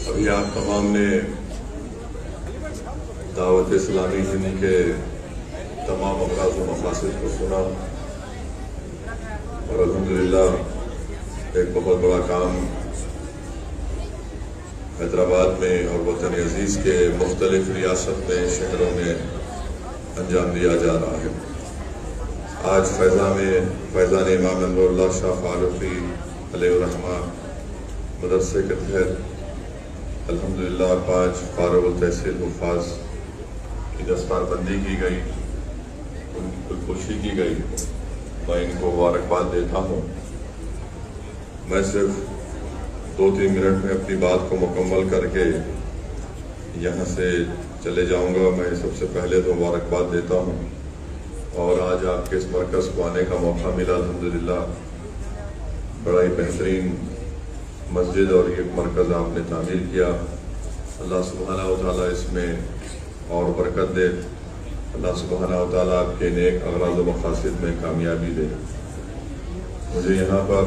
ابھی آپ تمام نے دعوت اسلامی ہند کے تمام امراض و مقاصد کو سنا اور الحمدللہ ایک بہت بڑا کام حیدرآباد میں اور وطن عزیز کے مختلف ریاست میں شہروں میں انجام دیا جا رہا ہے۔ آج فیضان امام انور اللہ شاہ فاروقی علیہ الرحمہ مدرسے کے تحت الحمدللہ 5 فارغ التحصیل حفاظ کی دستار بندی کی گئی، ان کی خوشی کی گئی۔ میں ان کو مبارکباد دیتا ہوں۔ میں صرف 2-3 منٹ میں اپنی بات کو مکمل کر کے یہاں سے چلے جاؤں گا۔ میں سب سے پہلے تو مبارکباد دیتا ہوں، اور آج آپ کے اس مرکز کو آنے کا موقع ملا الحمدللہ۔ بڑا ہی بہترین مسجد اور یہ مرکز آپ نے تعمیر کیا۔ اللہ سبحانہ و تعالیٰ اس میں اور برکت دے۔ اللہ سبحانہ و تعالیٰ آپ کے نیک اغراض و مقاصد میں کامیابی دے۔ مجھے یہاں پر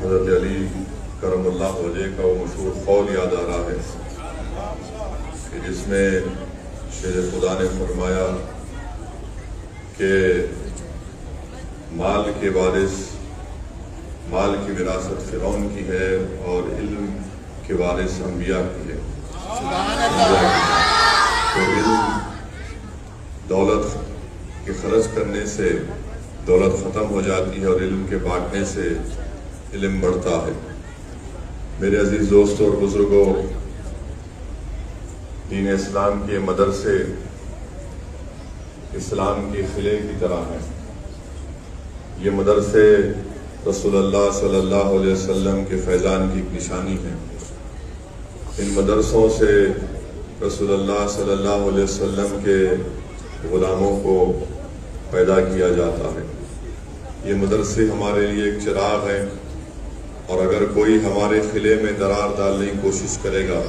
حضرت علی کرم اللہ وجہ کا وہ مشہور قول یاد آ رہا ہے کہ جس میں شیر خدا نے فرمایا کہ مال کے وارث، مال کی وراثت فرعون کی ہے اور علم کے وارث انبیاء کی ہے۔ تو علم، دولت کے خرچ کرنے سے دولت ختم ہو جاتی ہے اور علم کے بانٹنے سے علم بڑھتا ہے۔ میرے عزیز دوستوں اور بزرگوں، دین اسلام کے مدرسے اسلام کے قلعے کی طرح ہیں۔ یہ مدرسے رسول اللہ صلی اللہ علیہ وسلم کے فیضان کی ایک نشانی ہے۔ ان مدرسوں سے رسول اللہ صلی اللہ علیہ وسلم کے غلاموں کو پیدا کیا جاتا ہے۔ یہ مدرسے ہمارے لیے ایک چراغ ہیں، اور اگر کوئی ہمارے قلعے میں درار ڈالنے کی کوشش کرے گا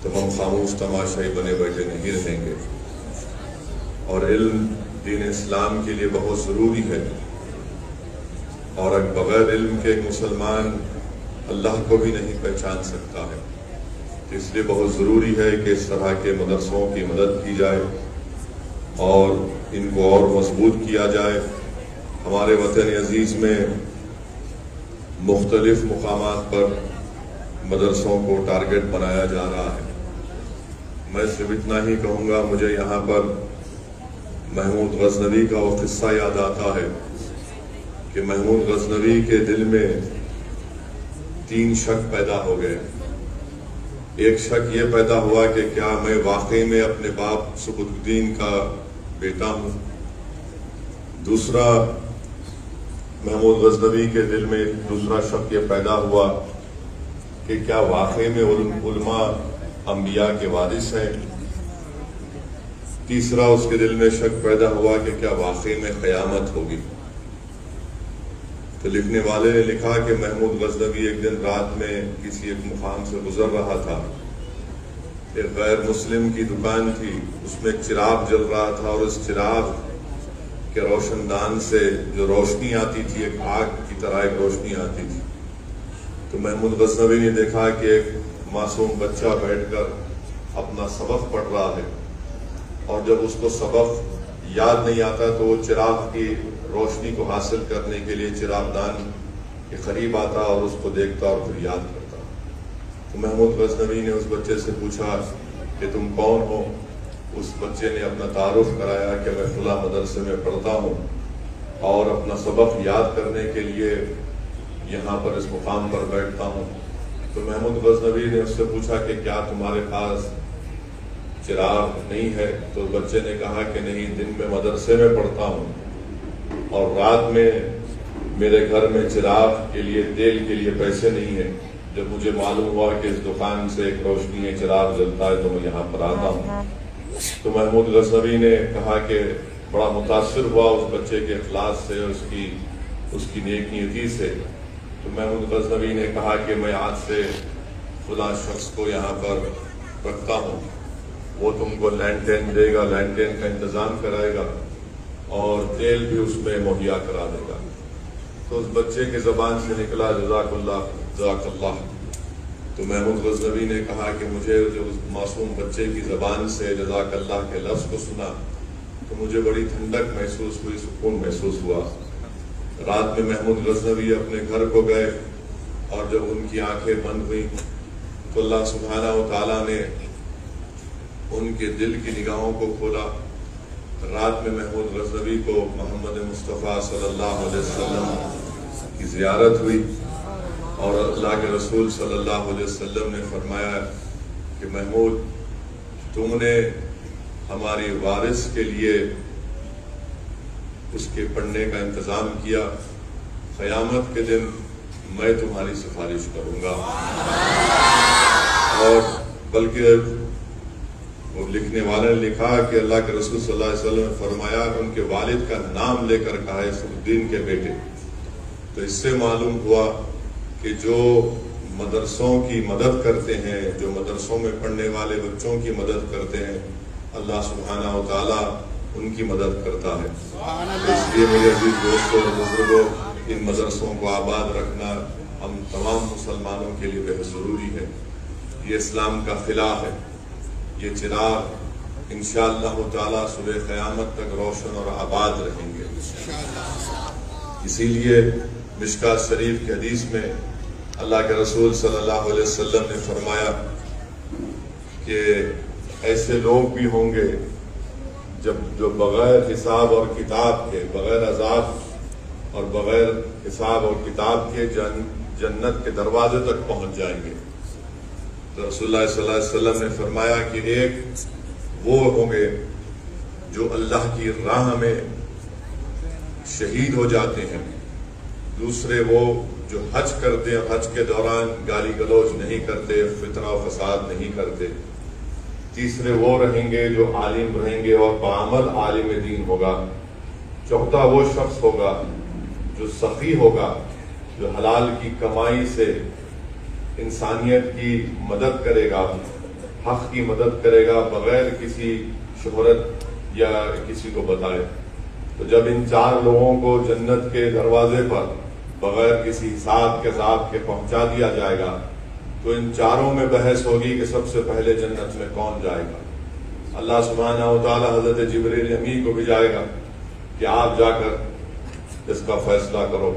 تو ہم خاموش تماشائی بنے بیٹھے نہیں رہیں گے۔ اور علم دین اسلام کے لیے بہت ضروری ہے، اور بغیر علم کے ایک مسلمان اللہ کو بھی نہیں پہچان سکتا ہے۔ اس لیے بہت ضروری ہے کہ اس طرح کے مدرسوں کی مدد کی جائے اور ان کو اور مضبوط کیا جائے۔ ہمارے وطن عزیز میں مختلف مقامات پر مدرسوں کو ٹارگٹ بنایا جا رہا ہے۔ میں صرف اتنا ہی کہوں گا، مجھے یہاں پر محمود غزنوی کا وہ قصہ یاد آتا ہے کہ محمود غزنوی کے دل میں 3 شک پیدا ہو گئے۔ ایک شک یہ پیدا ہوا کہ کیا میں واقعی میں اپنے باپ سبکت الدین کا بیٹا ہوں۔ دوسرا، محمود غزنوی کے دل میں دوسرا شک یہ پیدا ہوا کہ کیا واقعی میں علماء انبیاء کے وارث ہیں۔ تیسرا، اس کے دل میں شک پیدا ہوا کہ کیا واقعی میں قیامت ہوگی۔ تو لکھنے والے نے لکھا کہ محمود غزنوی ایک دن رات میں کسی ایک مقام سے گزر رہا تھا۔ ایک غیر مسلم کی دکان تھی، اس میں ایک چراغ جل رہا تھا، اور اس چراغ کے روشن دان سے جو روشنی آتی تھی ایک آگ کی طرح ایک روشنی آتی تھی۔ تو محمود غزنوی نے دیکھا کہ ایک معصوم بچہ بیٹھ کر اپنا سبق پڑھ رہا ہے، اور جب اس کو سبق یاد نہیں آتا تو وہ چراغ کی روشنی کو حاصل کرنے کے لیے چراغ دان کے قریب آتا اور اس کو دیکھتا اور پھر یاد کرتا۔ تو محمود غزنوی نے اس بچے سے پوچھا کہ تم کون ہو؟ اس بچے نے اپنا تعارف کرایا کہ میں فلاں مدرسے میں پڑھتا ہوں اور اپنا سبق یاد کرنے کے لیے یہاں پر اس مقام پر بیٹھتا ہوں۔ تو محمود غزنوی نے اس سے پوچھا کہ کیا تمہارے پاس چراغ نہیں ہے؟ تو بچے نے کہا کہ نہیں، دن میں مدرسے میں پڑھتا ہوں اور رات میں میرے گھر میں چراغ کے لیے، تیل کے لیے پیسے نہیں ہیں۔ جب مجھے معلوم ہوا کہ اس دکان سے ایک روشنی ہے، چراغ جلتا ہے، تو میں یہاں پر آتا ہوں۔ تو محمود غزنوی نے کہا کہ بڑا متاثر ہوا اس بچے کے اخلاص سے، اس کی نیک نیتی سے۔ تو محمود غزنوی نے کہا کہ میں آج سے فلاں شخص کو یہاں پر رکھتا ہوں، وہ تم کو لینٹین دے گا، لینٹین کا انتظام کرائے گا اور تیل بھی اس میں مہیا کرا دے گا۔ تو اس بچے کی زبان سے نکلا جزاک اللہ جزاک اللہ۔ تو محمود غزنوی نے کہا کہ مجھے جو اس معصوم بچے کی زبان سے جزاک اللہ کے لفظ کو سنا تو مجھے بڑی ٹھنڈک محسوس ہوئی، سکون محسوس ہوا۔ رات میں محمود غزنوی اپنے گھر کو گئے اور جب ان کی آنکھیں بند ہوئیں تو اللہ سبحانہ و تعالیٰ نے ان کے دل کی نگاہوں کو کھولا۔ رات میں محمود غزنوی کو محمد مصطفیٰ صلی اللہ علیہ وسلم کی زیارت ہوئی اور اللہ کے رسول صلی اللہ علیہ وسلم نے فرمایا کہ محمود تم نے ہماری وارث کے لیے اس کے پڑھنے کا انتظام کیا، قیامت کے دن میں تمہاری سفارش کروں گا۔ اور بلکہ وہ لکھنے والے نے لکھا کہ اللہ کے رسول صلی اللہ علیہ وسلم نے فرمایا ان کے والد کا نام لے کر کہا ہے صفدین کے بیٹے۔ تو اس سے معلوم ہوا کہ جو مدرسوں کی مدد کرتے ہیں، جو مدرسوں میں پڑھنے والے بچوں کی مدد کرتے ہیں، اللہ سبحانہ و تعالیٰ ان کی مدد کرتا ہے۔ اس لیے میرے عزیز دوستوں اور بزرگوں، ان مدرسوں کو آباد رکھنا ہم تمام مسلمانوں کے لیے بہت ضروری ہے۔ یہ اسلام کا خلا ہے، یہ چراغ انشاءاللہ تعالیٰ صبح قیامت تک روشن اور آباد رہیں گے۔ اسی لیے مشکات شریف کے حدیث میں اللہ کے رسول صلی اللہ علیہ وسلم نے فرمایا کہ ایسے لوگ بھی ہوں گے جو بغیر حساب اور کتاب کے، بغیر عذاب اور بغیر حساب اور کتاب کے جنت کے دروازے تک پہنچ جائیں گے۔ تو رسول اللہ صلی اللہ علیہ وسلم نے فرمایا کہ ایک وہ ہوں گے جو اللہ کی راہ میں شہید ہو جاتے ہیں، دوسرے وہ جو حج کرتے ہیں، حج کے دوران گالی گلوچ نہیں کرتے، فتنہ و فساد نہیں کرتے، تیسرے وہ رہیں گے جو عالم رہیں گے اور بعمل عالم دین ہوگا، چوتھا وہ شخص ہوگا جو سخی ہوگا، جو حلال کی کمائی سے انسانیت کی مدد کرے گا، حق کی مدد کرے گا بغیر کسی شہرت یا کسی کو بتائے۔ تو جب ان چار لوگوں کو جنت کے دروازے پر بغیر کسی حساب کے عذاب کے پہنچا دیا جائے گا تو ان چاروں میں بحث ہوگی کہ سب سے پہلے جنت میں کون جائے گا۔ اللہ سبحانہ و تعالی حضرت جبریل امی کو بھیجائے گا کہ آپ جا کر اس کا فیصلہ کرو۔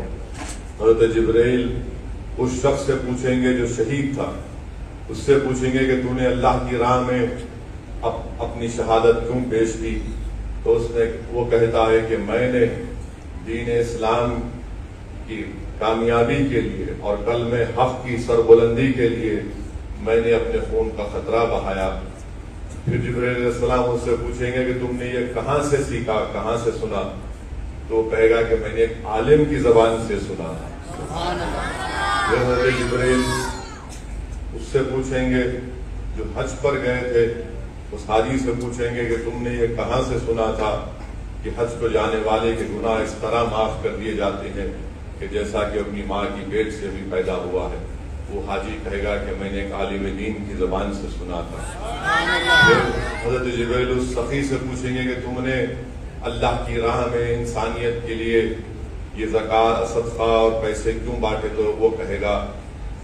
حضرت جبریل اس شخص سے پوچھیں گے جو شہید تھا، اس سے پوچھیں گے کہ تو نے اللہ کی راہ میں اپنی شہادت کیوں پیش کی؟ تو وہ کہتا ہے کہ میں نے دین اسلام کی کامیابی کے لیے اور کلمہ حق کی سربلندی کے لیے میں نے اپنے خون کا خطرہ بہایا۔ پھر جبرائیل علیہ السلام اس سے پوچھیں گے کہ تم نے یہ کہاں سے سیکھا، کہاں سے سنا؟ تو وہ کہے گا کہ میں نے ایک عالم کی زبان سے سنا۔ پھر حضرت جبرائیل اس سے پوچھیں گے جو حج پر گئے تھے، اس حاجی سے پوچھیں گے کہ تم نے یہ کہاں سے سنا تھا کہ حج کو جانے والے کے گناہ اس طرح معاف کر دیے جاتے ہیں کہ جیسا کہ اپنی ماں کی پیٹ سے بھی پیدا ہوا ہے؟ وہ حاجی کہے گا کہ میں نے ایک عالم دین کی زبان سے سنا تھا۔ پھر حضرت جبرائیل اس سخی سے پوچھیں گے کہ تم نے اللہ کی راہ میں انسانیت کے لیے یہ زکوٰۃ، صدقہ اور پیسے کیوں بانٹے؟ تو وہ کہے گا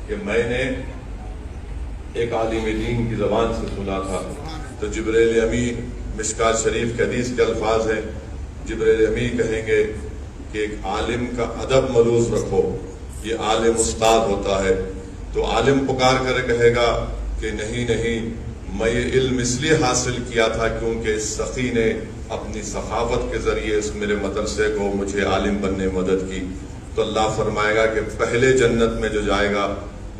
کہ میں نے ایک عالم دین کی زبان سے سنا تھا۔ تو جبرائیل امی، مشکات شریف کے حدیث کے الفاظ ہیں، جبرائیل امی کہیں گے کہ ایک عالم کا ادب ملوز رکھو، یہ عالم استاد ہوتا ہے۔ تو عالم پکار کر کہے گا کہ نہیں نہیں، میں یہ علم اس لیے حاصل کیا تھا کیونکہ اس سخی نے اپنی سخاوت کے ذریعے اس میرے مدرسے کو، مجھے عالم بننے میں مدد کی۔ تو اللہ فرمائے گا کہ پہلے جنت میں جو جائے گا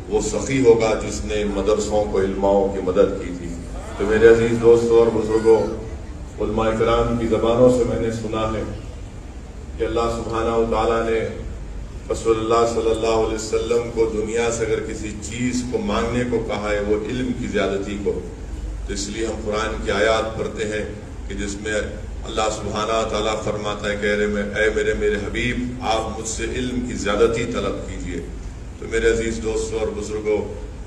وہ سخی ہوگا جس نے مدرسوں کو، علماؤں کی مدد کی تھی۔ تو میرے عزیز دوستوں اور بزرگوں، علماء کرام کی زبانوں سے میں نے سنا ہے کہ اللہ سبحانہ و تعالیٰ نے رسول اللہ صلی اللہ علیہ وسلم کو دنیا سے اگر کسی چیز کو مانگنے کو کہا ہے وہ علم کی زیادتی کو۔ تو اس لیے ہم قرآن کی آیات پڑھتے ہیں کہ جس میں اللہ سبحانہ و تعالیٰ فرماتا ہے کہ اے میرے حبیب، آپ مجھ سے علم کی زیادتی طلب کیجئے۔ تو میرے عزیز دوستوں اور بزرگوں،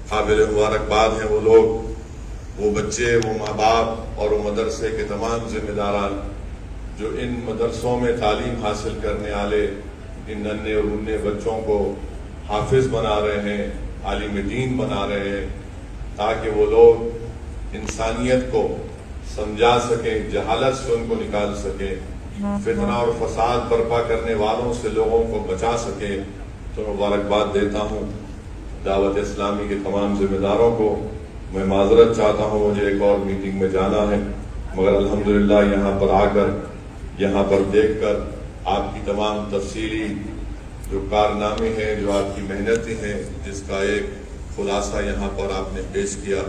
قابل مبارکباد ہیں وہ لوگ، وہ بچے، وہ ماں باپ اور وہ مدرسے کے تمام ذمہ داران جو ان مدرسوں میں تعلیم حاصل کرنے والے ان ننھے اور منھے بچوں کو حافظ بنا رہے ہیں، عالم دین بنا رہے ہیں، تاکہ وہ لوگ انسانیت کو سمجھا سکیں، جہالت سے ان کو نکال سکیں، فتنہ اور فساد برپا کرنے والوں سے لوگوں کو بچا سکیں۔ تو مبارکباد دیتا ہوں دعوت اسلامی کے تمام ذمہ داروں کو۔ میں معذرت چاہتا ہوں، مجھے ایک اور میٹنگ میں جانا ہے، مگر الحمدللہ یہاں پر آ کر، یہاں پر دیکھ کر آپ کی تمام تفصیلی جو کارنامے ہیں، جو آپ کی محنتیں ہیں، جس کا ایک خلاصہ یہاں پر آپ نے پیش کیا،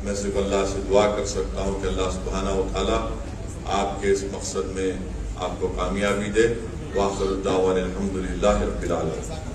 میں صرف اللہ سے دعا کر سکتا ہوں کہ اللہ سبحانہ و تعالیٰ آپ کے اس مقصد میں آپ کو کامیابی دے۔ وآخر دعوانا الحمدللہ رب العالمین۔